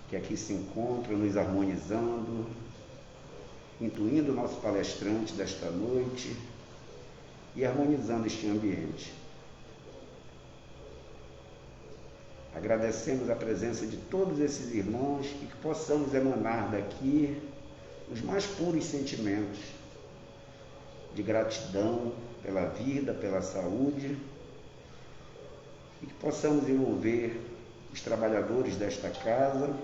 que aqui se encontram, nos harmonizando, intuindo o nosso palestrante desta noite e harmonizando este ambiente. Agradecemos a presença de todos esses irmãos e que possamos emanar daqui os mais puros sentimentos de gratidão pela vida, pela saúde, e que possamos envolver os trabalhadores desta casa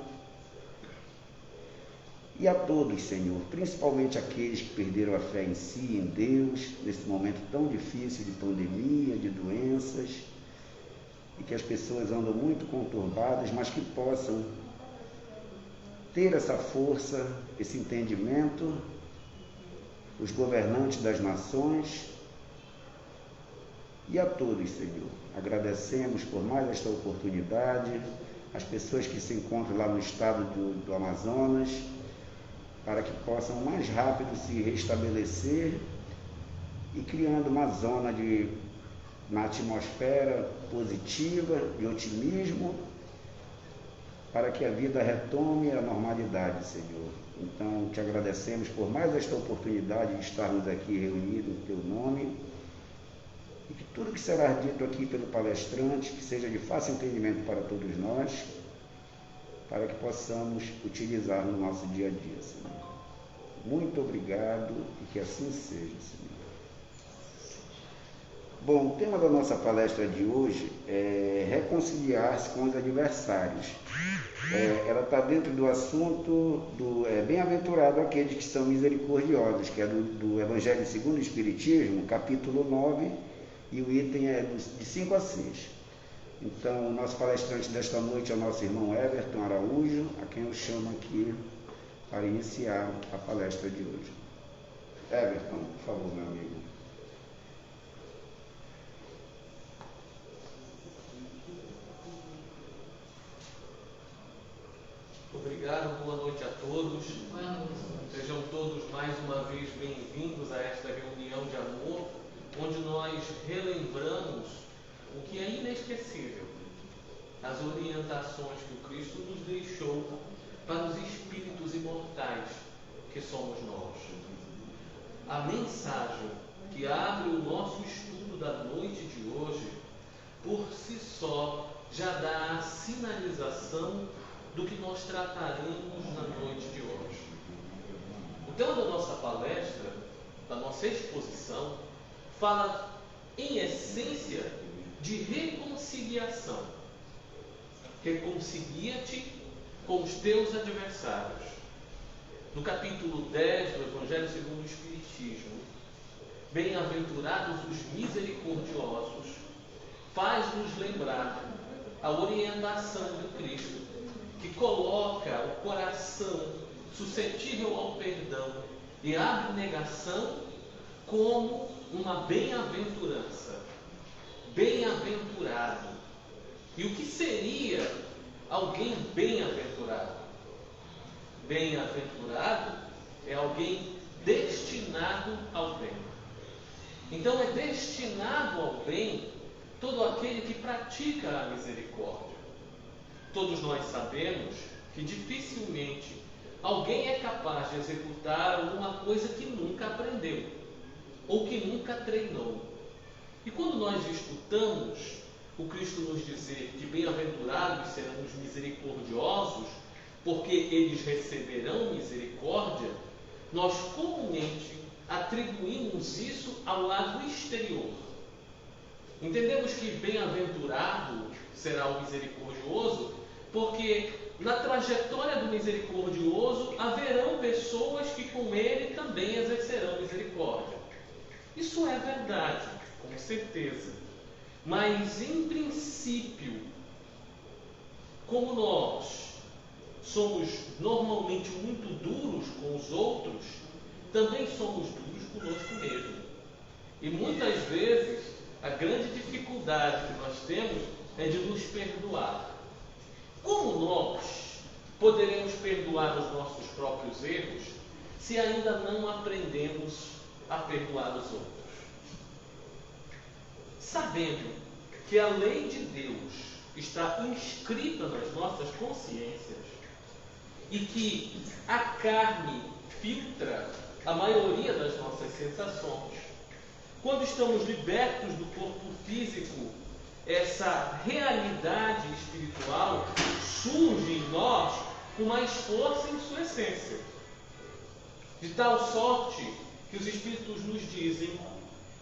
e a todos, Senhor, principalmente aqueles que perderam a fé em si, em Deus, nesse momento tão difícil de pandemia, de doenças, e que as pessoas andam muito conturbadas, mas que possam ter essa força, esse entendimento, os governantes das nações e a todos, Senhor. Agradecemos por mais esta oportunidade, as pessoas que se encontram lá no estado do Amazonas, para que possam mais rápido se restabelecer e criando uma zona na atmosfera positiva, de otimismo, para que a vida retome a normalidade, Senhor. Então, te agradecemos por mais esta oportunidade de estarmos aqui reunidos em teu nome, e que tudo que será dito aqui pelo palestrante, que seja de fácil entendimento para todos nós, para que possamos utilizar no nosso dia a dia, Senhor. Muito obrigado e que assim seja, Senhor. Bom, o tema da nossa palestra de hoje é reconciliar-se com os adversários. Ela está dentro do assunto do bem-aventurado aqueles que são misericordiosos, que é do Evangelho segundo o Espiritismo, capítulo 9, e o item é de 5 a 6. Então, o nosso palestrante desta noite é o nosso irmão Everton Araújo, a quem eu chamo aqui para iniciar a palestra de hoje. Everton, por favor, meu amigo. Obrigado, boa noite a todos. Sejam todos mais uma vez bem-vindos a esta reunião de amor, onde nós relembramos o que é inesquecível, as orientações que o Cristo nos deixou para os espíritos imortais que somos nós. A mensagem que abre o nosso estudo da noite de hoje, por si só, já dá a sinalização do que nós trataremos na noite de hoje. O tema da nossa palestra, da nossa exposição, fala, em essência, de reconciliação. Reconcilia-te com os teus adversários. No capítulo 10 do Evangelho segundo o Espiritismo, bem-aventurados os misericordiosos, faz-nos lembrar a orientação do Cristo, que coloca o coração suscetível ao perdão e à abnegação como uma bem-aventurança. Bem-aventurado. E o que seria alguém bem-aventurado? Bem-aventurado é alguém destinado ao bem. Então é destinado ao bem todo aquele que pratica a misericórdia. Todos nós sabemos que dificilmente alguém é capaz de executar alguma coisa que nunca aprendeu ou que nunca treinou. E quando nós escutamos o Cristo nos dizer que bem-aventurados serão os misericordiosos, porque eles receberão misericórdia, nós comumente atribuímos isso ao lado exterior. Entendemos que bem-aventurado será o misericordioso, porque na trajetória do misericordioso haverão pessoas que com ele também exercerão misericórdia. Isso é verdade, com certeza. Mas, em princípio, como nós somos normalmente muito duros com os outros, também somos duros conosco mesmo. E muitas vezes a grande dificuldade que nós temos é de nos perdoar. Como nós poderemos perdoar os nossos próprios erros se ainda não aprendemos a perdoar os outros? Sabendo que a lei de Deus está inscrita nas nossas consciências, e que a carne filtra a maioria das nossas sensações. Quando estamos libertos do corpo físico, essa realidade espiritual surge em nós com mais força em sua essência. De tal sorte que os Espíritos nos dizem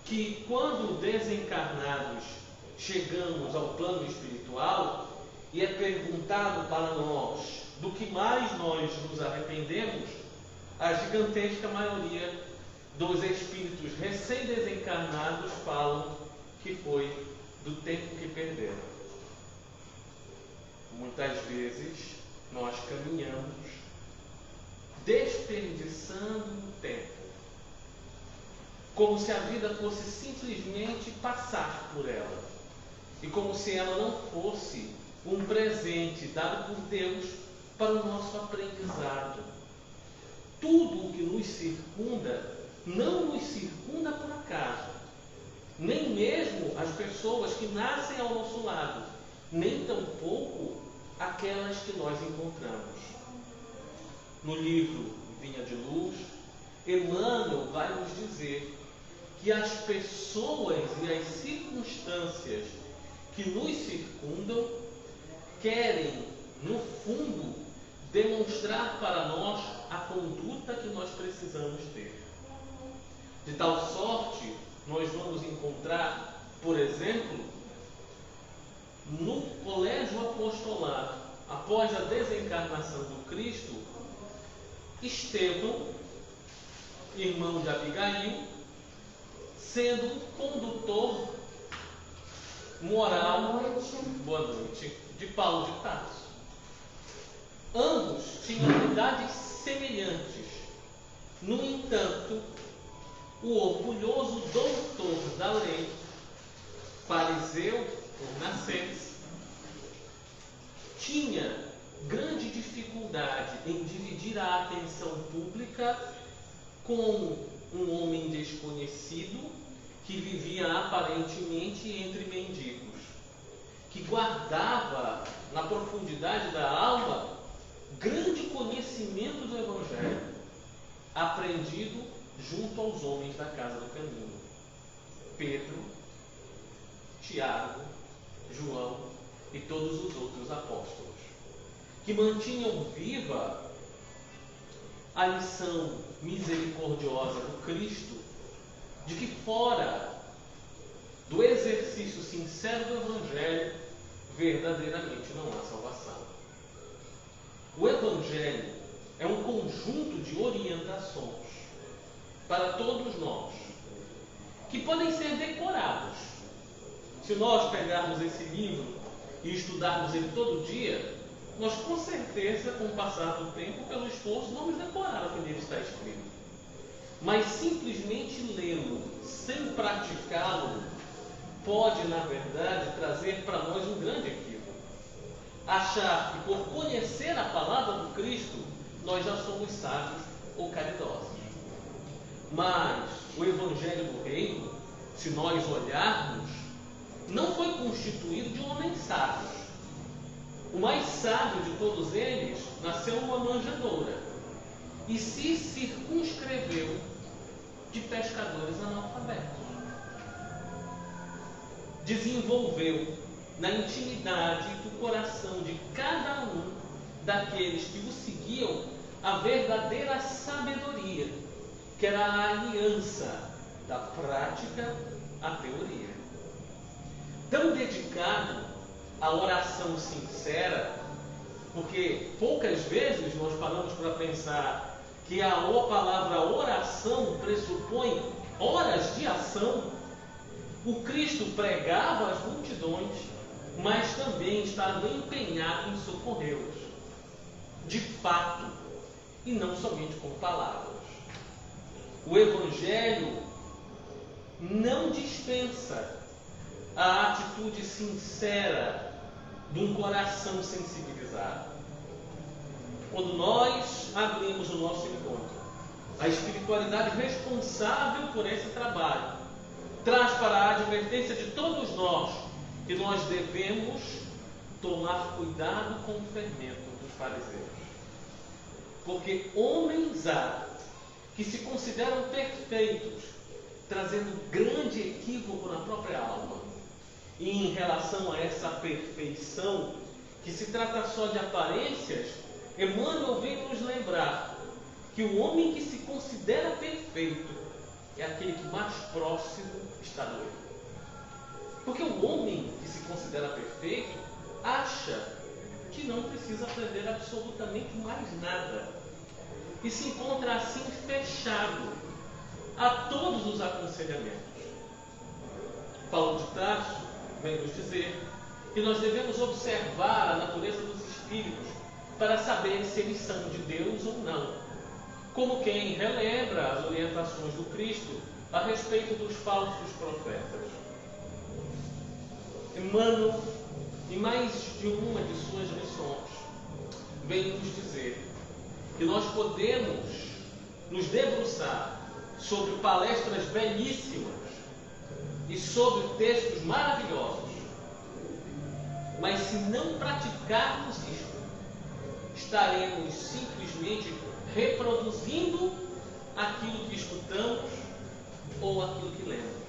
que quando desencarnados chegamos ao plano espiritual e é perguntado para nós do que mais nós nos arrependemos, a gigantesca maioria dos espíritos recém-desencarnados falam que foi do tempo que perderam. Muitas vezes nós caminhamos desperdiçando o tempo, como se a vida fosse simplesmente passar por ela, e como se ela não fosse um presente dado por Deus para o nosso aprendizado. Tudo o que nos circunda não nos circunda por acaso, nem mesmo as pessoas que nascem ao nosso lado, nem tampouco aquelas que nós encontramos. No livro Vinha de Luz, Emmanuel vai nos dizer que as pessoas e as circunstâncias que nos circundam querem, no fundo, demonstrar para nós a conduta que nós precisamos ter. De tal sorte, nós vamos encontrar, por exemplo, no colégio apostolar, após a desencarnação do Cristo, Estevão, irmão de Abigail, sendo o condutor moral, boa noite, de Paulo de Tarso. Ambos tinham idades semelhantes. No entanto, o orgulhoso doutor da lei, fariseu por nascença, tinha grande dificuldade em dividir a atenção pública com um homem desconhecido que vivia aparentemente entre mendigos, que guardava na profundidade da alma grande conhecimento do Evangelho, aprendido junto aos homens da casa do caminho: Pedro, Tiago, João e todos os outros apóstolos, que mantinham viva a lição misericordiosa do Cristo de que fora do exercício sincero do Evangelho verdadeiramente não há salvação. O Evangelho é um conjunto de orientações para todos nós, que podem ser decorados. Se nós pegarmos esse livro e estudarmos ele todo dia, nós com certeza, com o passar do tempo, pelo esforço, vamos decorar o que nele está escrito. Mas simplesmente lê-lo sem praticá-lo pode, na verdade, trazer para nós um grande equívoco. Achar que por conhecer a palavra do Cristo, nós já somos sábios ou caridosos. Mas o Evangelho do Reino, se nós olharmos, não foi constituído de homens sábios. O mais sábio de todos eles nasceu numa manjedoura e se circunscreveu de pescadores analfabetos. Desenvolveu na intimidade do coração de cada um daqueles que o seguiam a verdadeira sabedoria, que era a aliança da prática à teoria. Tão dedicado à oração sincera, porque poucas vezes nós paramos para pensar que a palavra oração pressupõe horas de ação. O Cristo pregava às multidões, mas também estava empenhado em socorrê-los, de fato, e não somente com palavras. O Evangelho não dispensa a atitude sincera de um coração sensibilizado. Quando nós abrimos o nosso encontro, a espiritualidade responsável por esse trabalho traz para a advertência de todos nós que nós devemos tomar cuidado com o fermento dos fariseus. Porque homens há que se consideram perfeitos, trazendo grande equívoco na própria alma. E em relação a essa perfeição, que se trata só de aparências, Emmanuel vem nos lembrar que o homem que se considera perfeito é aquele que mais próximo está do erro. Porque o homem que se considera perfeito acha que não precisa aprender absolutamente mais nada e se encontra assim fechado a todos os aconselhamentos. Paulo de Tarso vem nos dizer que nós devemos observar a natureza dos espíritos para saber se eles são de Deus ou não, como quem relembra as orientações do Cristo a respeito dos falsos profetas. Emmanuel, em mais de uma de suas lições, vem nos dizer que nós podemos nos debruçar sobre palestras belíssimas e sobre textos maravilhosos, mas se não praticarmos isto, estaremos simplesmente reproduzindo aquilo que escutamos ou aquilo que lemos.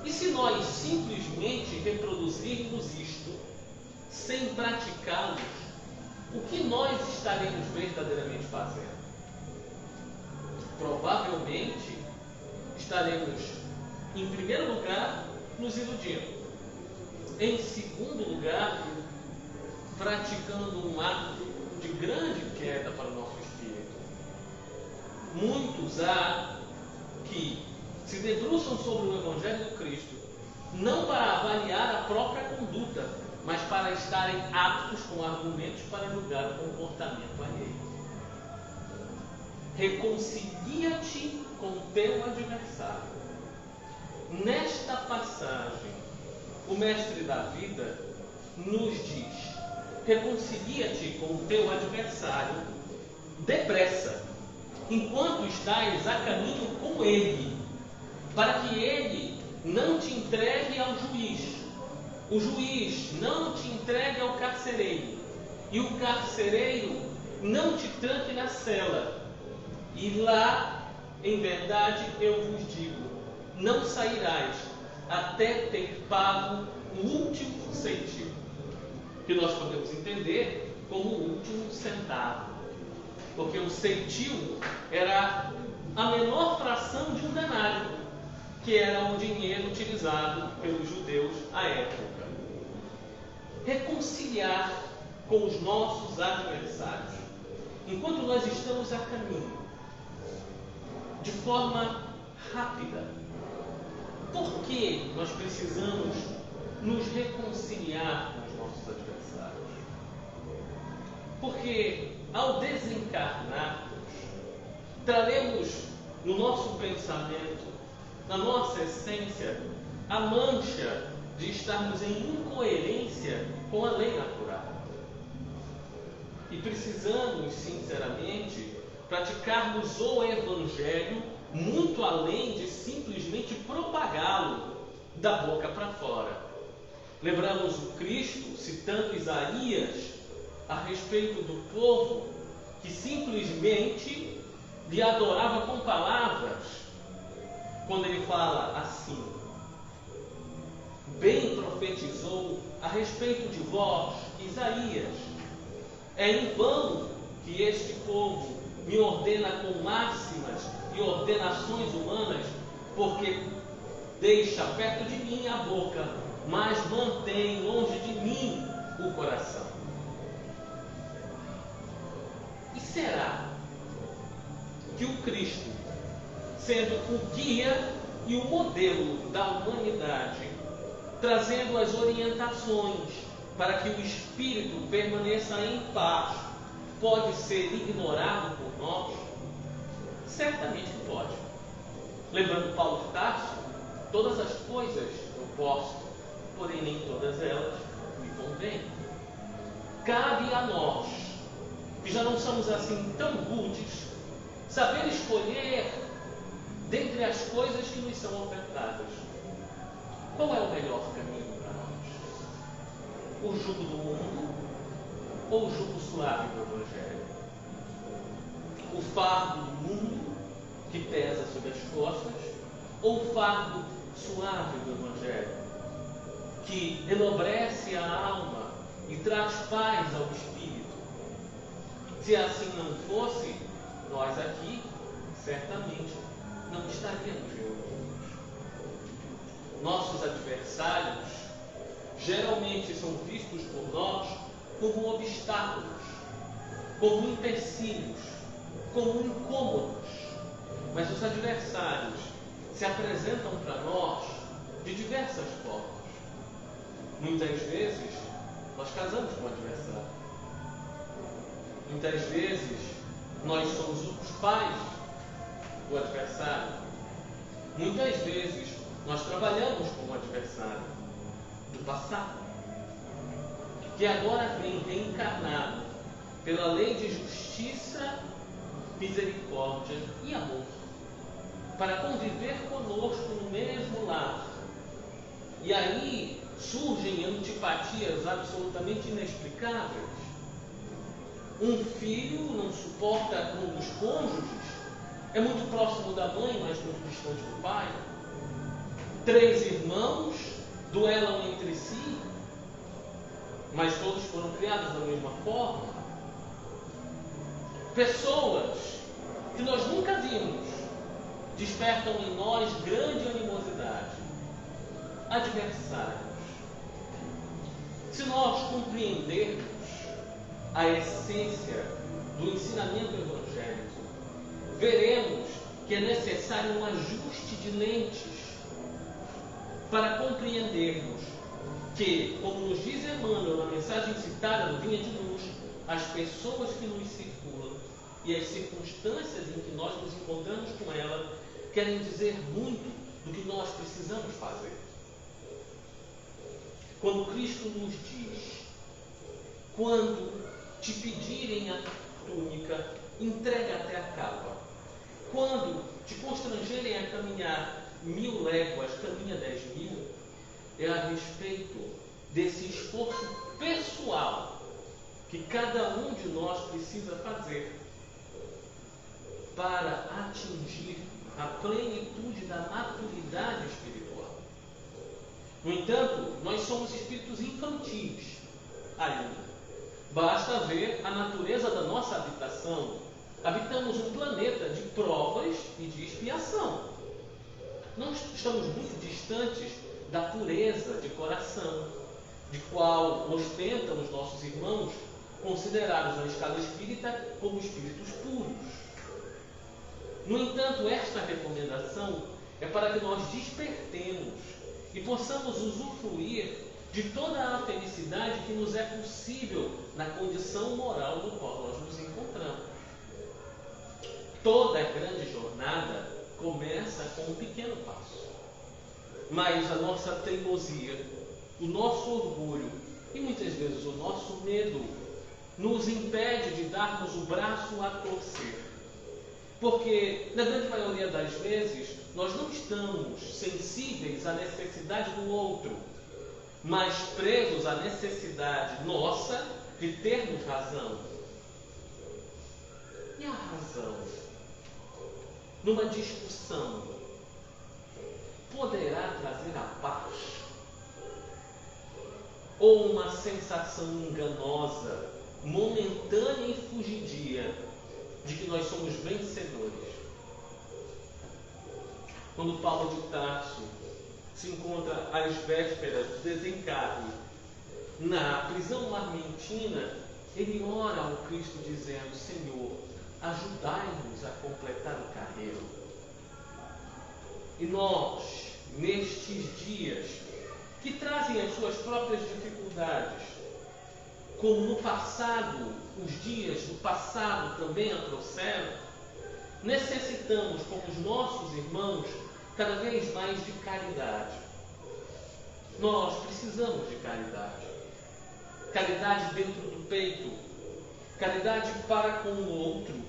E se nós simplesmente reproduzirmos isto sem praticá-los, o que nós estaremos verdadeiramente fazendo? Provavelmente estaremos, em primeiro lugar, nos iludindo. Em segundo lugar, praticando um ato de grande queda para o nosso espírito. Muitos há que se debruçam sobre o Evangelho do Cristo, não para avaliar a própria conduta, mas para estarem aptos com argumentos para julgar o comportamento alheio. Reconcilia-te com o teu adversário. Nesta passagem, o Mestre da Vida nos diz: reconcilia-te com o teu adversário depressa, enquanto estás a caminho com ele, para que ele não te entregue ao juiz, o juiz não te entregue ao carcereiro, e o carcereiro não te tranque na cela. E lá, em verdade, eu vos digo, não sairás até ter pago o último ceitil, que nós podemos entender como o último centavo, porque o ceitil era a menor fração de um denário, que era o dinheiro utilizado pelos judeus à época. Reconciliar com os nossos adversários, enquanto nós estamos a caminho, de forma rápida. Por que nós precisamos nos reconciliar com os nossos adversários? Porque ao desencarnarmos, traremos no nosso pensamento, na nossa essência, a mancha de estarmos em incoerência com a lei natural. E precisamos, sinceramente, praticarmos o Evangelho muito além de simplesmente propagá-lo da boca para fora. Lembramos o Cristo citando Isaías a respeito do povo que simplesmente lhe adorava com palavras, quando ele fala assim: bem profetizou a respeito de vós, Isaías, é em vão que este povo me ordena com máximas e ordenações humanas, porque deixa perto de mim a boca, mas mantém longe de mim o coração. E será que o Cristo, sendo o guia e o modelo da humanidade, trazendo as orientações para que o espírito permaneça em paz, pode ser ignorado por nós? Certamente que pode. Lembrando Paulo de Tarso, todas as coisas eu posso, porém nem todas elas me convêm. Cabe a nós, que já não somos assim tão rudes, saber escolher dentre as coisas que nos são ofertadas. Qual é o melhor caminho para nós? O jugo do mundo ou o jugo suave do Evangelho? o fardo do mundo que pesa sobre as costas, ou o fardo suave do Evangelho, que enobrece a alma e traz paz ao espírito. Se assim não fosse, nós aqui, certamente, não estaríamos reunidos. Nossos adversários geralmente são vistos por nós como obstáculos, como empecilhos, como incômodos. Mas os adversários se apresentam para nós de diversas formas. Muitas vezes, nós casamos com o adversário. Muitas vezes, nós somos os pais do adversário. Muitas vezes, nós trabalhamos com o adversário do passado, que agora vem reencarnado pela lei de justiça, misericórdia e amor, para conviver conosco no mesmo lar. E aí surgem antipatias absolutamente inexplicáveis. Um filho não suporta um dos cônjuges, é muito próximo da mãe, mas muito distante do pai. 3 irmãos duelam entre si, mas todos foram criados da mesma forma. Pessoas que nós nunca vimos despertam em nós grande animosidade. Adversários. Se nós compreendermos a essência do ensinamento evangélico, veremos que é necessário um ajuste de lentes para compreendermos que, como nos diz Emmanuel na mensagem citada no Vinha de Luz, as pessoas que nos circulam e as circunstâncias em que nós nos encontramos com ela querem dizer muito do que nós precisamos fazer. Quando Cristo nos diz: quando te pedirem a túnica, entrega até a capa. Quando te constrangerem a caminhar 1000 léguas, caminha 10.000, é a respeito desse esforço pessoal que cada um de nós precisa fazer para atingir a plenitude da maturidade espiritual. No entanto, nós somos espíritos infantis ainda. Basta ver a natureza da nossa habitação. Habitamos um planeta de provas e de expiação. Não estamos muito distantes da pureza de coração, de qual ostentam os nossos irmãos, considerados na escala espírita como espíritos puros. No entanto, esta recomendação é para que nós despertemos e possamos usufruir de toda a felicidade que nos é possível na condição moral no qual nós nos encontramos. Toda grande jornada começa com um pequeno passo. Mas a nossa teimosia, o nosso orgulho e muitas vezes o nosso medo nos impede de darmos o braço a torcer. Porque, na grande maioria das vezes, nós não estamos sensíveis à necessidade do outro, mas presos à necessidade nossa de termos razão. E a razão, numa discussão, poderá trazer a paz? Ou uma sensação enganosa, momentânea e fugidia, de que nós somos vencedores? Quando Paulo de Tarso se encontra às vésperas do desencarne na prisão marmentina, ele ora ao Cristo dizendo: Senhor, ajudai-nos a completar o carreiro. E nós, nestes dias que trazem as suas próprias dificuldades, como no passado, os dias do passado também a trouxeram, necessitamos, como os nossos irmãos, cada vez mais de caridade. Nós precisamos de caridade. Caridade dentro do peito. Caridade para com o outro,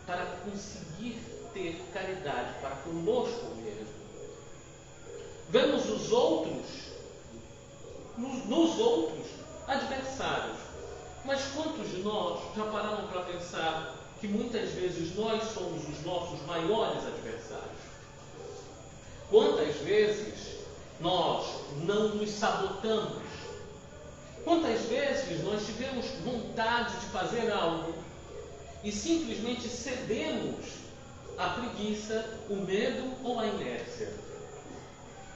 para conseguir ter caridade para conosco mesmo. Vemos os outros, nos outros, adversários. Mas quantos de nós já pararam para pensar que muitas vezes nós somos os nossos maiores adversários. Quantas vezes nós não nos sabotamos? Quantas vezes nós tivemos vontade de fazer algo e simplesmente cedemos à preguiça, o medo ou à inércia?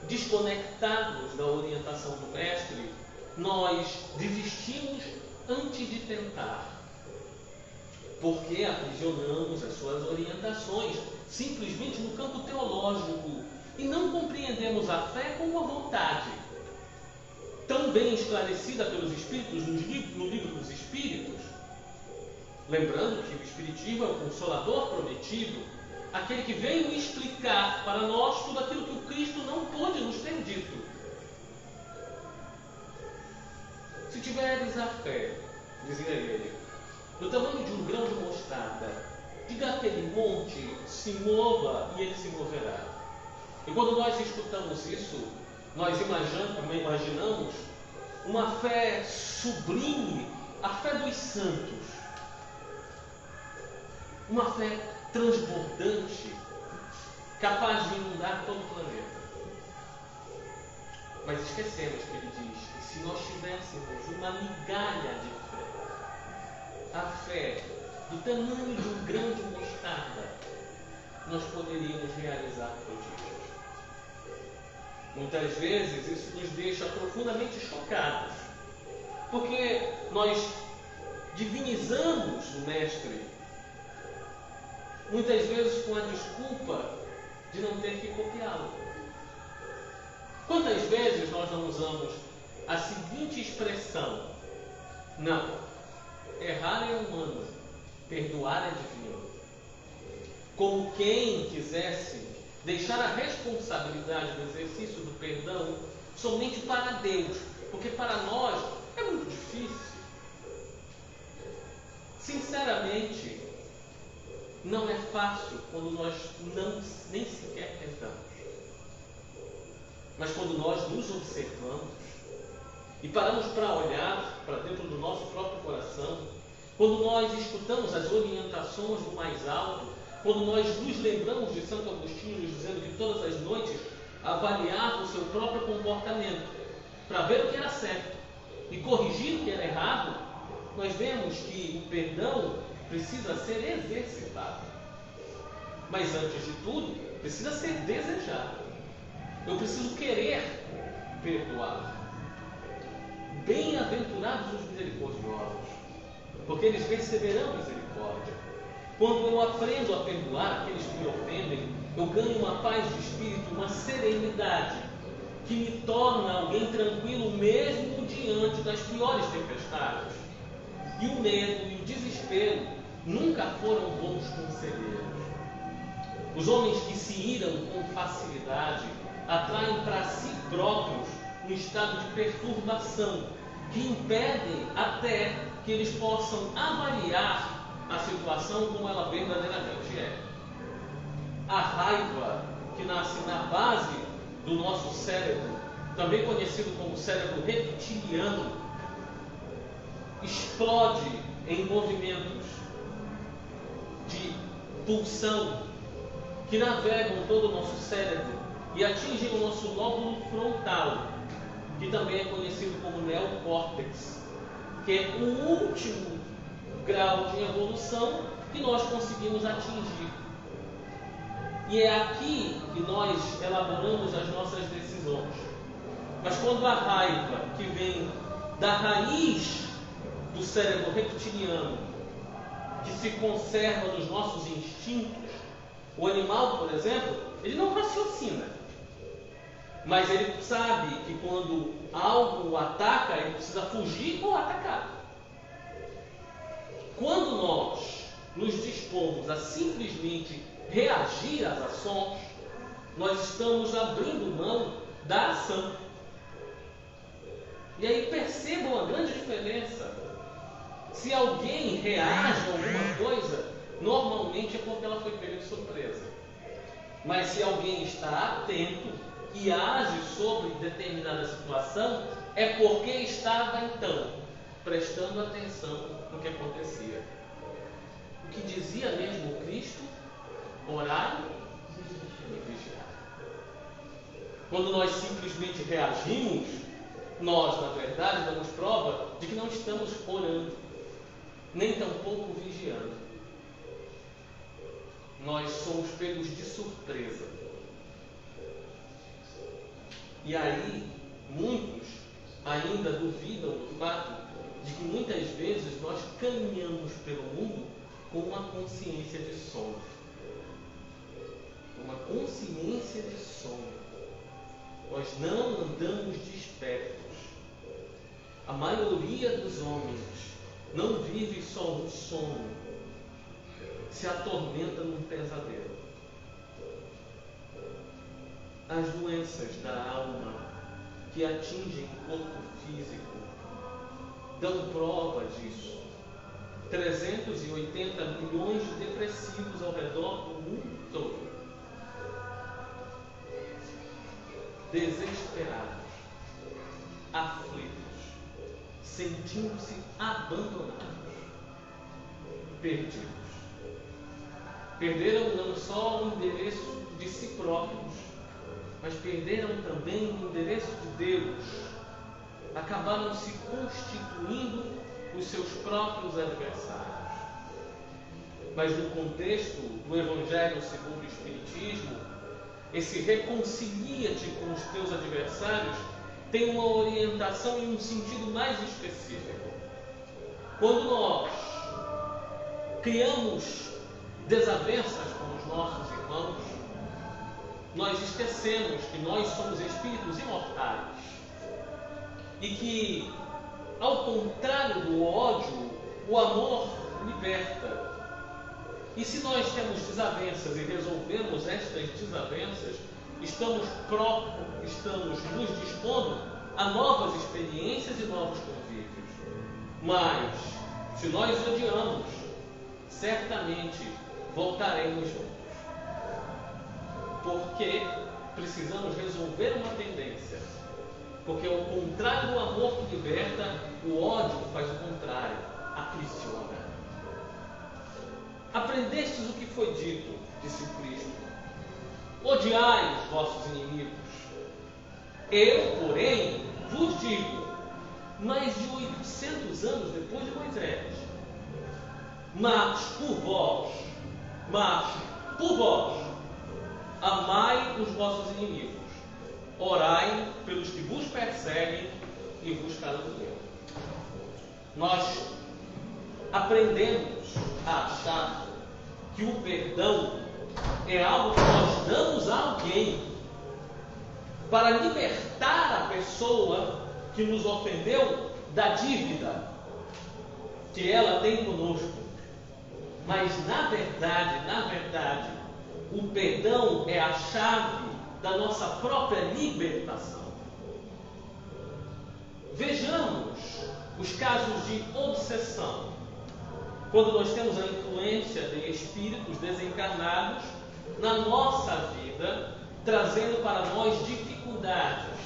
Desconectados da orientação do Mestre, nós desistimos antes de tentar, porque aprisionamos as suas orientações simplesmente no campo teológico e não compreendemos a fé como a vontade, tão bem esclarecida pelos Espíritos no livro dos Espíritos. Lembrando que o Espiritismo é o Consolador prometido, aquele que veio explicar para nós tudo aquilo que o Cristo não pôde nos ter dito. Se tiveres a fé, dizia ele, do tamanho de um grão de mostarda, diga aquele monte, se mova e ele se moverá. E quando nós escutamos isso, nós imaginamos uma fé sublime, a fé dos santos, uma fé transbordante, capaz de inundar todo o planeta. Mas esquecemos que ele diz que se nós tivéssemos uma migalha de fé, a fé do tamanho de um grão de mostarda, nós poderíamos realizar prodígios. Muitas vezes isso nos deixa profundamente chocados, porque nós divinizamos o Mestre, muitas vezes com a desculpa de não ter que copiá-lo. Quantas vezes nós não usamos a seguinte expressão: não, errar é humano, perdoar é divino. Como quem quisesse deixar a responsabilidade do exercício do perdão somente para Deus, porque para nós é muito difícil. Sinceramente, não é fácil quando nós nem sequer tentamos. Mas quando nós nos observamos e paramos para olhar para dentro do nosso próprio coração, quando nós escutamos as orientações do mais alto, quando nós nos lembramos de Santo Agostinho nos dizendo que todas as noites avaliava o seu próprio comportamento para ver o que era certo e corrigir o que era errado, nós vemos que o perdão precisa ser exercitado. Mas antes de tudo, precisa ser desejado. Eu preciso querer perdoar. Bem-aventurados os misericordiosos, porque eles receberão misericórdia. Quando eu aprendo a perdoar aqueles que me ofendem, eu ganho uma paz de espírito, uma serenidade, que me torna alguém tranquilo mesmo diante das piores tempestades. E o medo e o desespero nunca foram bons conselheiros. Os homens que se iram com facilidade atraem para si próprios um estado de perturbação que impedem até que eles possam avaliar a situação como ela verdadeiramente é. A raiva que nasce na base do nosso cérebro, também conhecido como cérebro reptiliano, explode em movimentos de pulsão que navegam todo o nosso cérebro e atingem o nosso lóbulo frontal, que também é conhecido como neocórtex, que é o último grau de evolução que nós conseguimos atingir. E é aqui que nós elaboramos as nossas decisões. Mas quando a raiva que vem da raiz do cérebro reptiliano, que se conserva nos nossos instintos, o animal, por exemplo, ele não raciocina, mas ele sabe que quando algo o ataca, ele precisa fugir ou atacar. Quando nós nos dispomos a simplesmente reagir às ações, nós estamos abrindo mão da ação. E aí percebam a grande diferença. Se alguém reage a alguma coisa, normalmente é porque ela foi pega de surpresa. Mas se alguém está atento e age sobre determinada situação, é porque estava então prestando atenção no que acontecia. O que dizia Quando nós simplesmente reagimos, nós, na verdade, damos prova de que não estamos orando, nem tampouco vigiando. Nós somos pegos de surpresa. E aí, muitos ainda duvidam do fato de que muitas vezes nós caminhamos pelo mundo com uma consciência de sono. Uma consciência de sono. Nós não andamos despertos. A maioria dos homens não vive só um sono, se atormenta num pesadelo. As doenças da alma que atingem o corpo físico dão prova disso. 380 milhões de depressivos ao redor do mundo todo. Desesperados, aflitos, sentindo-se abandonados, perdidos. Perderam não só o endereço de si próprios, mas perderam também o endereço de Deus. Acabaram se constituindo os seus próprios adversários. Mas no contexto do Evangelho segundo o Espiritismo, esse reconcilia-te com os teus adversários tem uma orientação em um sentido mais específico. Quando nós criamos desavenças com os nossos irmãos, nós esquecemos que nós somos espíritos imortais e que, ao contrário do ódio, o amor liberta. E se nós temos desavenças e resolvemos estas desavenças, estamos nos dispondo a novas experiências e novos convívios. Mas, se nós odiamos, certamente voltaremos juntos. Porque precisamos resolver uma tendência. Porque ao contrário do amor que liberta, o ódio faz o contrário, aprisiona. Aprendestes o que foi dito, disse o Cristo. Odiai os vossos inimigos. Eu, porém, vos digo, mais de 800 anos depois de Moisés, mas por vós, amai os vossos inimigos, orai pelos que vos perseguem e vos caluniam. Nós aprendemos a achar que o perdão é algo que nós damos a alguém para libertar a pessoa que nos ofendeu da dívida que ela tem conosco. Mas na verdade, o perdão é a chave da nossa própria libertação. Vejamos os casos de obsessão. Quando nós temos a influência de espíritos desencarnados na nossa vida, trazendo para nós dificuldades.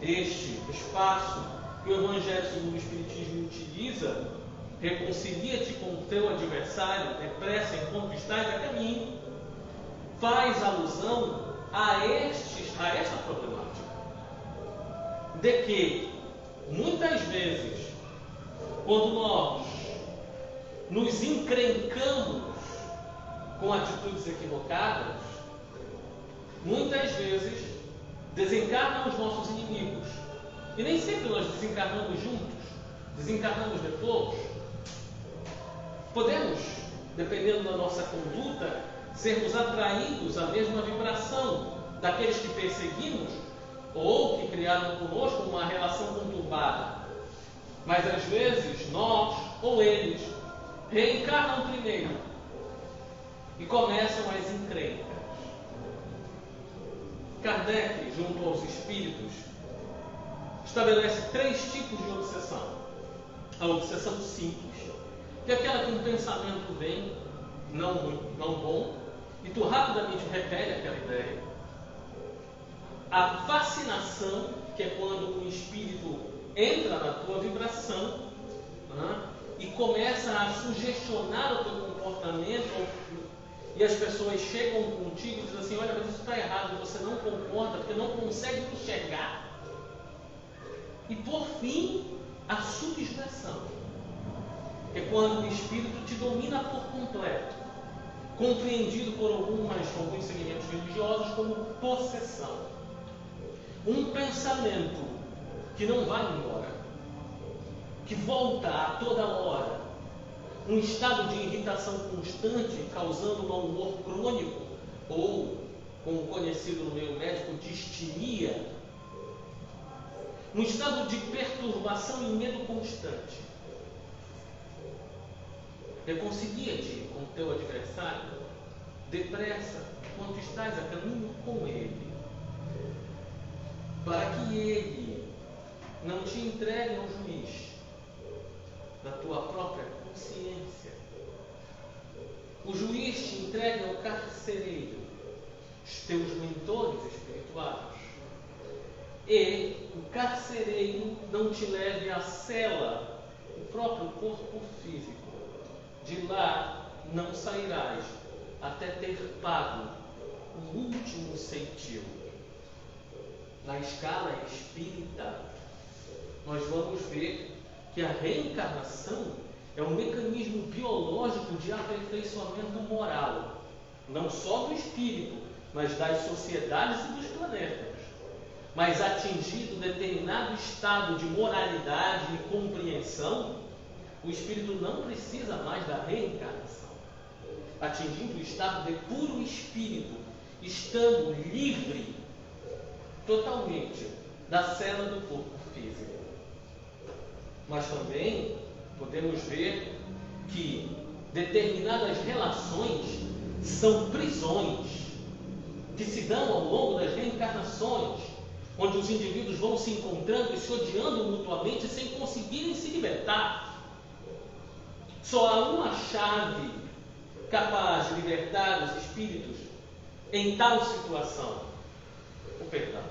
Este espaço que o Evangelho segundo o Espiritismo utiliza, reconcilia-te com o teu adversário, depressa enquanto estás a caminho, faz alusão a essa problemática. De que, muitas vezes, quando nós nos encrencamos com atitudes equivocadas, muitas vezes desencarnam os nossos inimigos. E nem sempre nós desencarnamos juntos, desencarnamos depois. Podemos, dependendo da nossa conduta, sermos atraídos à mesma vibração daqueles que perseguimos ou que criaram conosco uma relação conturbada. Mas às vezes nós ou eles reencarnam primeiro e começam as encrencas. Kardec, junto aos espíritos, estabelece 3 tipos de obsessão. A obsessão simples, que é aquela que um pensamento vem, não bom, e tu rapidamente repele aquela ideia. A fascinação, que é quando o espírito entra na tua vibração, e começa a sugestionar o teu comportamento e as pessoas chegam contigo e dizem assim: olha, mas isso está errado, você não concorda porque não consegue enxergar. E por fim, a subversão, que é quando o espírito te domina por completo, compreendido por alguns segmentos religiosos como possessão. Um pensamento que não vai embora, que volta a toda hora, um estado de irritação constante, causando um mau humor crônico, ou, como conhecido no meio médico, distimia, um estado de perturbação e medo constante. Reconcilia-te com o teu adversário depressa, quando estás a caminho com ele, para que ele não te entregue ao juiz da tua própria consciência. O juiz te entregue ao carcereiro, os teus mentores espirituais, e o carcereiro não te leve à cela, o próprio corpo físico. De lá não sairás até ter pago o último ceitil. Na escala espírita, nós vamos ver que a reencarnação é um mecanismo biológico de aperfeiçoamento moral, não só do espírito, mas das sociedades e dos planetas. Mas atingido determinado estado de moralidade e compreensão, o espírito não precisa mais da reencarnação. Atingindo o estado de puro espírito, estando livre totalmente da cela do corpo físico. Mas também podemos ver que determinadas relações são prisões que se dão ao longo das reencarnações, onde os indivíduos vão se encontrando e se odiando mutuamente sem conseguirem se libertar. Só há uma chave capaz de libertar os espíritos em tal situação: o perdão.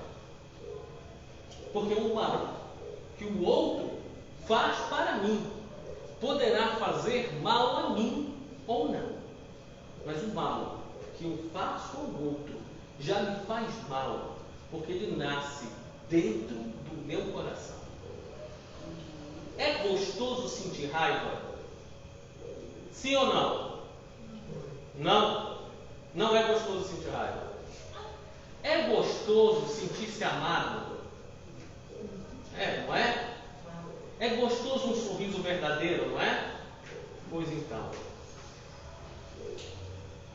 Porque o mal que o outro faz para mim poderá fazer mal a mim ou não. Mas o mal que eu faço ao outro já me faz mal, porque ele nasce dentro do meu coração. É gostoso sentir raiva? Sim ou não? Não. Não é gostoso sentir raiva. É gostoso sentir-se amado? Não é? É gostoso um sorriso verdadeiro, não é? Pois então,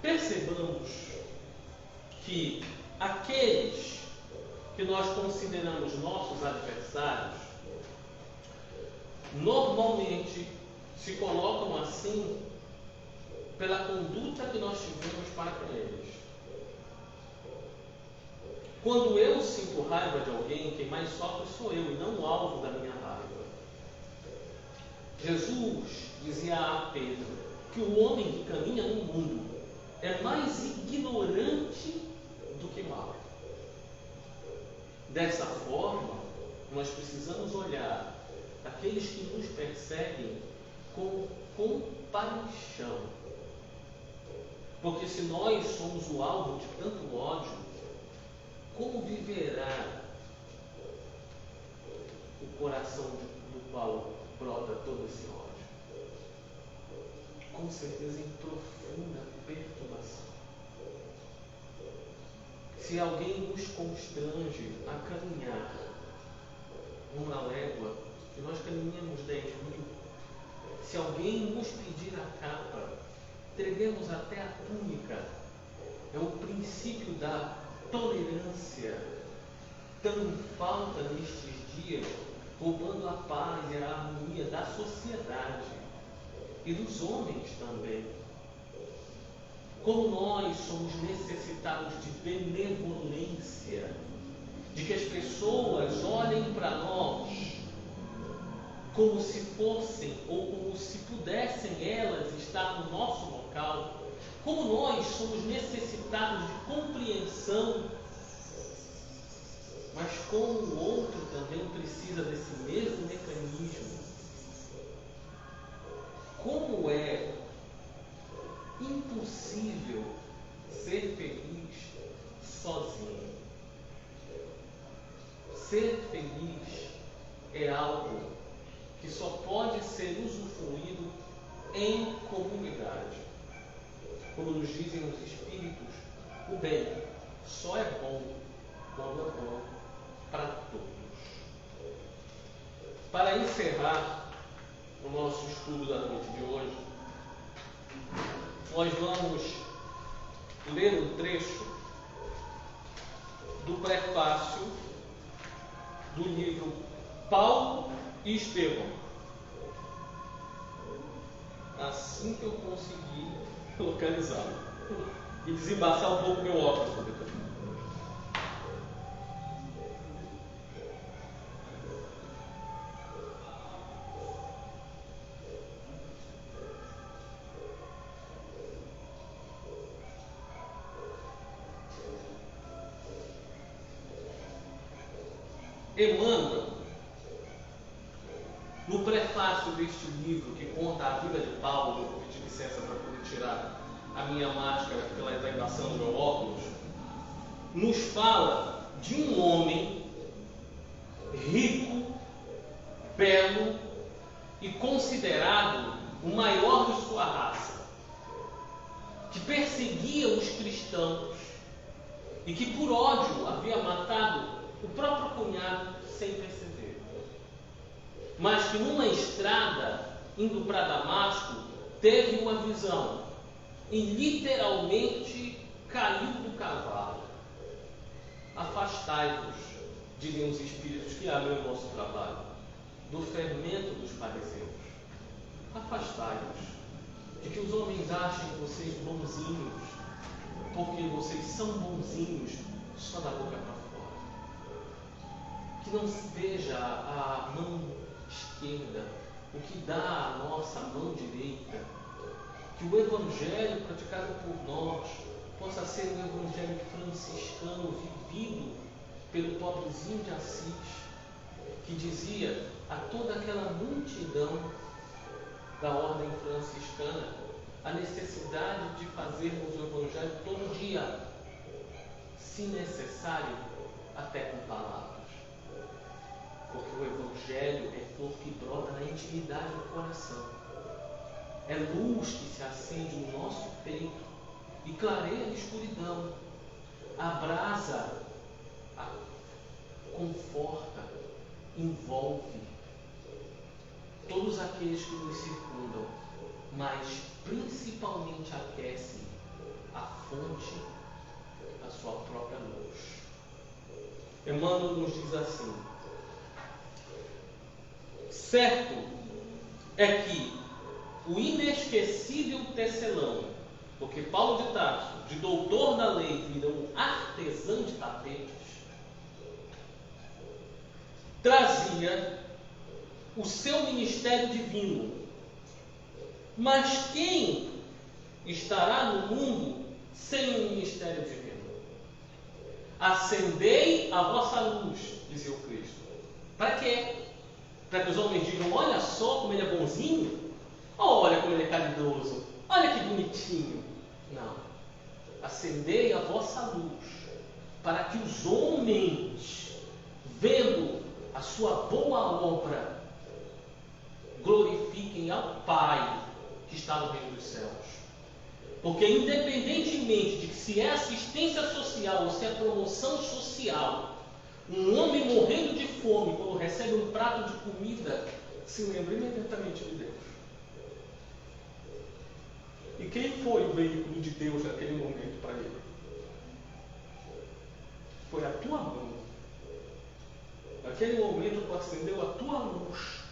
percebamos que aqueles que nós consideramos nossos adversários normalmente se colocam assim pela conduta que nós tivemos para com eles. Quando eu sinto raiva de alguém, quem mais sofre sou eu e não o alvo da minha raiva. Jesus dizia a Pedro que o homem que caminha no mundo é mais ignorante do que mau. Dessa forma, nós precisamos olhar aqueles que nos perseguem com compaixão. Porque se nós somos o alvo de tanto ódio, como viverá o coração do qual brota todo esse ódio? Com certeza em profunda perturbação. Se alguém nos constrange a caminhar uma légua, que nós caminhamos 10.000, se alguém nos pedir a capa, entreguemos até a túnica. É o princípio da tolerância, tão falta nestes dias, roubando a paz e a harmonia da sociedade e dos homens também. Como nós somos necessitados de benevolência, de que as pessoas olhem para nós como se fossem ou como se pudessem elas estar no nosso local. Como nós somos necessitados de compreensão, mas como o outro também precisa desse mesmo mecanismo. Como é impossível ser feliz sozinho. Ser feliz é algo que só pode ser usufruído em comunidade. Como nos dizem os Espíritos, o bem só é bom quando é bom para todos. Para encerrar o nosso estudo da noite de hoje, nós vamos ler um trecho do prefácio do livro Paulo e Estevão. Assim que eu conseguir localizá-lo e desembaçar um pouco meu óculos. Emmanuel, no prefácio deste livro que conta a vida de Paulo, eu vou pedir licença para poder tirar a minha máscara pela embaçando do meu óculos, nos fala de um homem rico, belo e considerado o maior de sua raça, que perseguia os cristãos e que por ódio havia matado o próprio cunhado sem perceber. Mas que numa estrada, indo para Damasco, teve uma visão e literalmente caiu do cavalo. Afastai-vos, dizem os Espíritos que abrem o nosso trabalho, do fermento dos fariseus. Afastai-vos de que os homens achem vocês bonzinhos, porque vocês são bonzinhos só da boca para fora. Que não se veja a mão esquerda, o que dá a nossa mão direita. Que o Evangelho praticado por nós possa ser um Evangelho franciscano vivido pelo pobrezinho de Assis, que dizia a toda aquela multidão da ordem franciscana a necessidade de fazermos o Evangelho todo dia, se necessário, até com palavras. Porque o Evangelho é flor que brota na intimidade do coração. É luz que se acende no nosso peito e clareia a escuridão. Abrasa, conforta, envolve todos aqueles que nos circundam, mas principalmente aquece a fonte da sua própria luz. Emmanuel nos diz assim: certo é que o inesquecível tecelão, porque Paulo de Tarso, de doutor da lei, virou um artesão de tapetes, trazia o seu ministério divino. Mas quem estará no mundo sem um ministério divino? Acendei a vossa luz, dizia o Cristo. Para quê? Para que os homens digam: olha só como ele é bonzinho, olha como ele é caridoso, olha que bonitinho. Não. Acendei a vossa luz, para que os homens, vendo a sua boa obra, glorifiquem ao Pai que está no reino dos céus. Porque independentemente de que se é assistência social ou se é promoção social, um homem morrendo de fome, quando recebe um prato de comida, se lembra imediatamente de Deus. E quem foi o veículo de Deus naquele momento para ele? Foi a tua mão. Naquele momento tu acendeu a tua luz.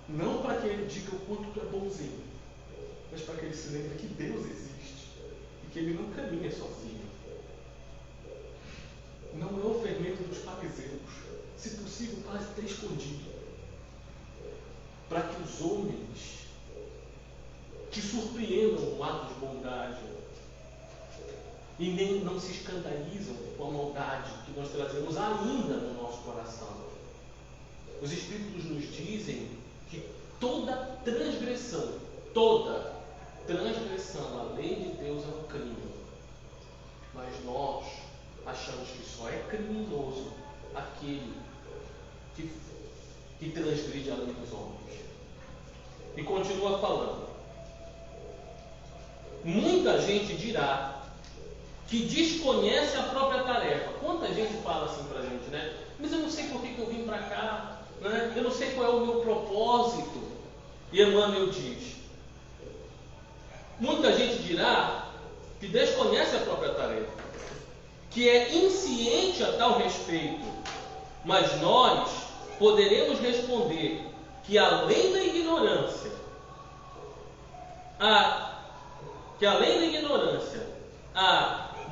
Não para que ele diga o quanto tu é bonzinho, mas para que ele se lembre que Deus existe e que ele não caminha sozinho. Não é o fermento dos fariseus. Se possível, quase até escondido. Para que os homens te surpreendam com atos de bondade e nem não se escandalizam com a maldade que nós trazemos ainda no nosso coração. Os Espíritos nos dizem que toda transgressão, toda, transgressão à lei de Deus é um crime. Mas nós achamos que só é criminoso aquele que transgride a lei dos homens. E continua falando. Muita gente dirá que desconhece a própria tarefa. Quanta gente fala assim pra gente, né? Mas eu não sei por que eu vim para cá, né? Eu não sei qual é o meu propósito. E Emmanuel diz: muita gente dirá que desconhece a própria tarefa, que é insciente a tal respeito, mas nós poderemos responder que além da ignorância, há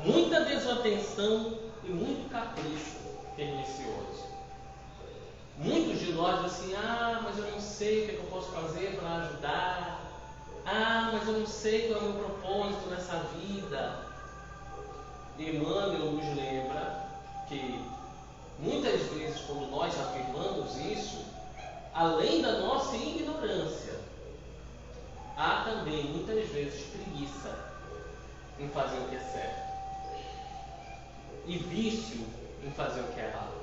muita desatenção e muito capricho pernicioso. Muitos de nós dizem assim: mas eu não sei o que eu posso fazer para ajudar. Mas eu não sei qual é o meu propósito nessa vida. Emmanuel nos lembra que muitas vezes, quando nós afirmamos isso, além da nossa ignorância, há também muitas vezes preguiça em fazer o que é certo e vício em fazer o que é errado.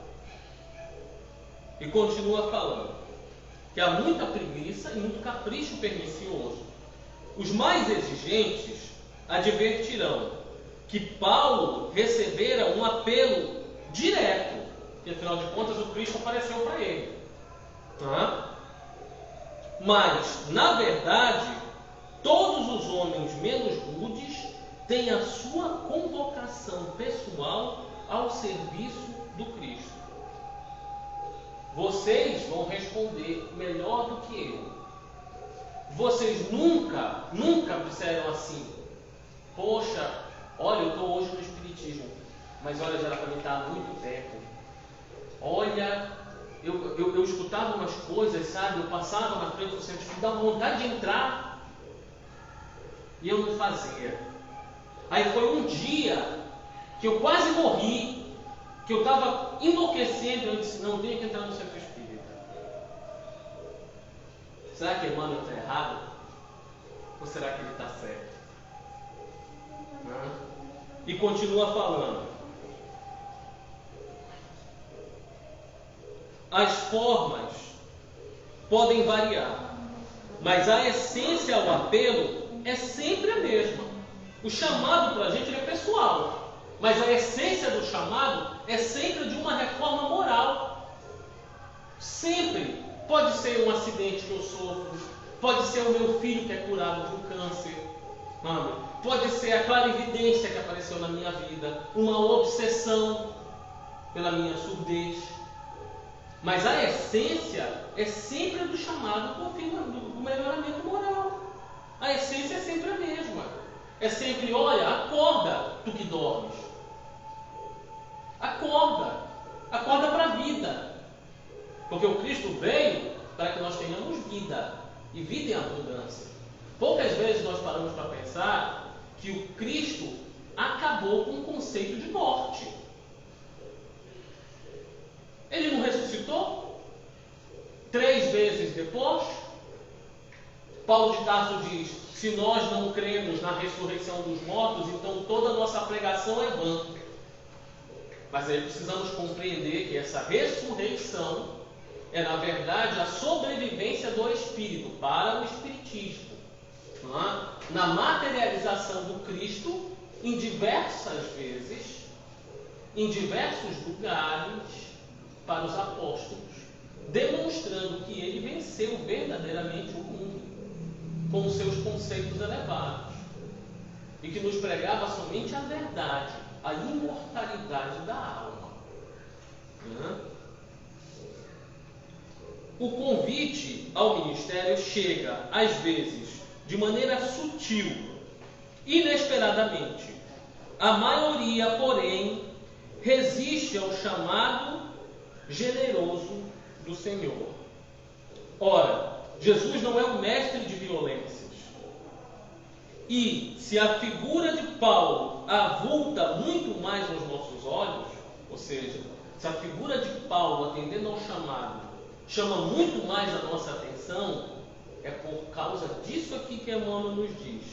E continua falando que há muita preguiça e muito capricho pernicioso. Os mais exigentes advertirão que Paulo recebera um apelo direto, que afinal de contas o Cristo apareceu para ele. Mas, na verdade, todos os homens menos rudes têm a sua convocação pessoal ao serviço do Cristo. Vocês vão responder melhor do que eu. Vocês nunca disseram assim: poxa, olha, eu estou hoje no Espiritismo, mas olha, já era para mim estar há muito tempo. Olha, eu escutava umas coisas, sabe? Eu passava na frente do centro espírita, dava vontade de entrar e eu não fazia. Aí foi um dia que eu quase morri, que eu estava enlouquecendo, e eu disse: não, eu tenho que entrar no centro espírita. Será que Emmanuel está errado? Ou será que ele está certo? E continua falando. As formas podem variar, mas a essência ao apelo é sempre a mesma. O chamado para a gente é pessoal, mas a essência do chamado é sempre de uma reforma moral. Sempre. Pode ser um acidente que eu sofro, pode ser o meu filho que é curado de um câncer, pode ser a clarividência que apareceu na minha vida, uma obsessão pela minha surdez. Mas a essência é sempre do chamado do melhoramento moral. A essência é sempre a mesma. É sempre: olha, acorda, tu que dormes. Acorda para a vida. Porque o Cristo veio para que nós tenhamos vida, e vida em abundância. Poucas vezes nós paramos para pensar que o Cristo acabou com o conceito de morte. Ele não ressuscitou? 3 vezes depois, Paulo de Tarso diz: se nós não cremos na ressurreição dos mortos, então toda a nossa pregação é vã. Mas aí precisamos compreender que essa ressurreição é, na verdade, a sobrevivência do Espírito para o Espiritismo. Na materialização do Cristo, em diversas vezes, em diversos lugares, para os apóstolos, demonstrando que ele venceu verdadeiramente o mundo com os seus conceitos elevados e que nos pregava somente a verdade, a imortalidade da alma. O convite ao ministério chega, às vezes, de maneira sutil, inesperadamente. A maioria, porém, resiste ao chamado generoso do Senhor. Ora, Jesus não é um mestre de violências. E se a figura de Paulo avulta muito mais aos nossos olhos, ou seja, se a figura de Paulo, atendendo ao chamado, chama muito mais a nossa atenção, é por causa disso aqui que Emmanuel nos diz.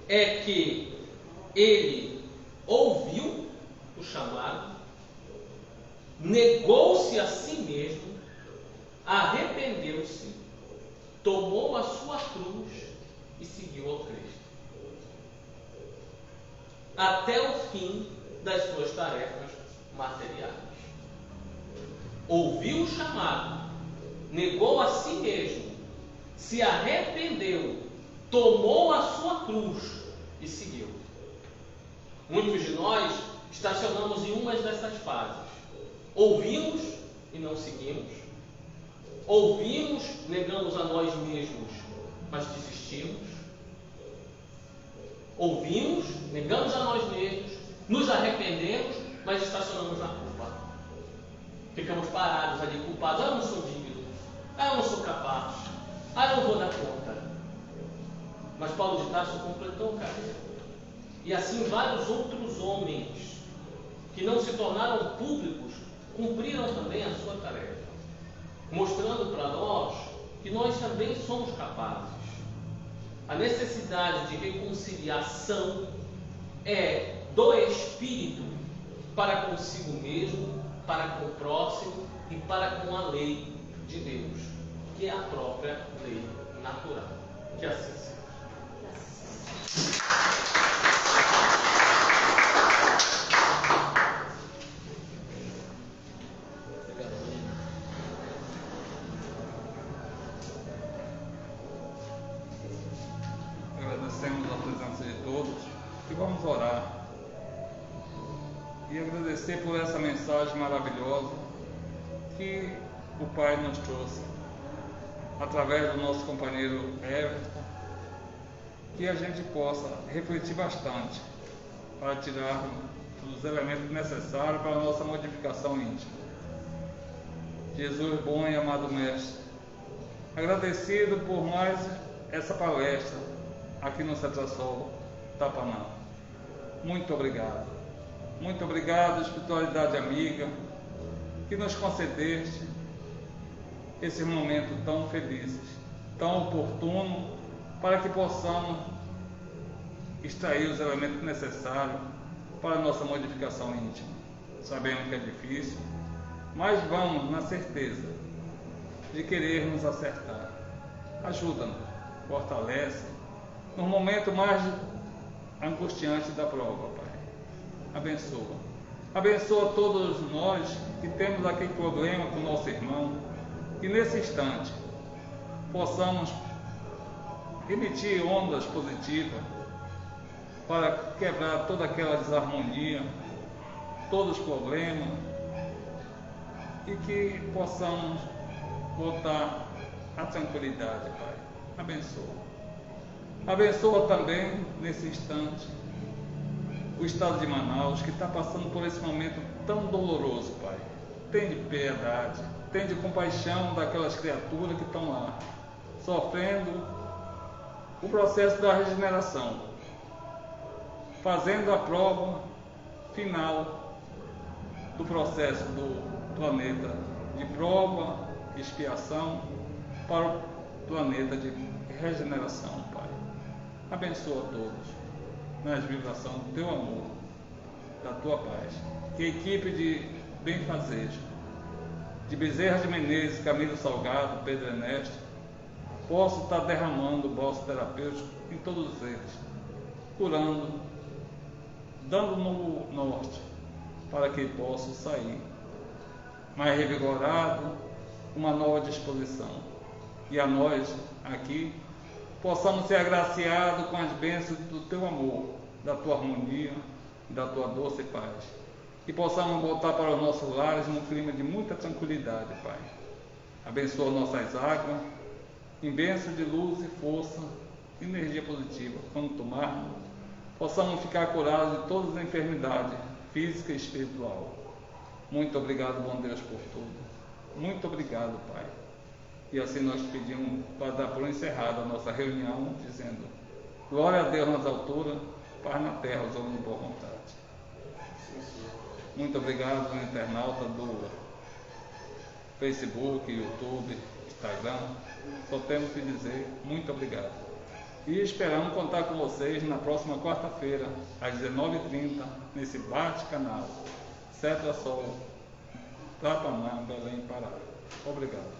É que ele ouviu o chamado, negou-se a si mesmo, arrependeu-se, tomou a sua cruz e seguiu ao Cristo. Até o fim das suas tarefas materiais. Ouviu o chamado, negou a si mesmo, se arrependeu, tomou a sua cruz e seguiu. Muitos de nós estacionamos em uma dessas fases. Ouvimos e não seguimos. Ouvimos, negamos a nós mesmos, mas desistimos. Ouvimos, negamos a nós mesmos, nos arrependemos, mas estacionamos na culpa. Ficamos parados ali, culpados. Eu não sou digno. Eu não sou capaz. Eu não vou dar conta. Mas Paulo de Tarso completou, cara. E assim vários outros homens que não se tornaram públicos cumpriram também a sua tarefa, mostrando para nós que nós também somos capazes. A necessidade de reconciliação é do espírito para consigo mesmo, para com o próximo e para com a lei de Deus, que é a própria lei natural. Que assim seja. Agradecemos a presença de todos e vamos orar. E agradecer por essa mensagem maravilhosa que o Pai nos trouxe, através do nosso companheiro Everton, que a gente possa refletir bastante para tirar os elementos necessários para a nossa modificação íntima. Jesus bom e amado Mestre, agradecido por mais essa palestra aqui no Cetrasol Tapanã. Muito obrigado. Muito obrigado, espiritualidade amiga, que nos concedeste esse momento tão felizes, tão oportuno, para que possamos extrair os elementos necessários para a nossa modificação íntima. Sabemos que é difícil, mas vamos na certeza de querermos acertar. Ajuda-nos, fortalece, no momento mais angustiante da prova, Pai. Abençoa. Abençoa todos nós que temos aquele problema com o nosso irmão, que nesse instante possamos emitir ondas positivas para quebrar toda aquela desarmonia, todos os problemas, e que possamos voltar à tranquilidade, Pai. Abençoa. Abençoa também, nesse instante, o estado de Manaus, que está passando por esse momento tão doloroso, Pai. Tende piedade, tende compaixão daquelas criaturas que estão lá, sofrendo o processo da regeneração, fazendo a prova final do processo do planeta de prova, expiação, para o planeta de regeneração, Pai. Abençoa todos nas vibrações do Teu amor, da Tua paz. Que a equipe de benfazejo, de Bezerra de Menezes, Camilo Salgado, Pedro Ernesto, possa estar derramando o bálsamo terapêutico em todos eles, curando, dando no norte, para que possam sair mais revigorado, uma nova disposição. E a nós, aqui, possamos ser agraciados com as bênçãos do Teu amor, da Tua harmonia, da Tua doce paz. E possamos voltar para os nossos lares num clima de muita tranquilidade, Pai. Abençoa nossas águas, em bênção de luz e força, energia positiva. Quando tomarmos, possamos ficar curados de todas as enfermidades, física e espiritual. Muito obrigado, bom Deus, por tudo. Muito obrigado, Pai. E assim nós pedimos para dar por encerrada a nossa reunião, dizendo: glória a Deus nas alturas, paz na terra, os homens de boa vontade. Muito obrigado, internauta do Facebook, YouTube Instagram, só temos que dizer muito obrigado. E esperamos contar com vocês na próxima quarta-feira, às 19h30, nesse bate-canal Cetra Sol, Tapanã, Belém, Pará. Obrigado.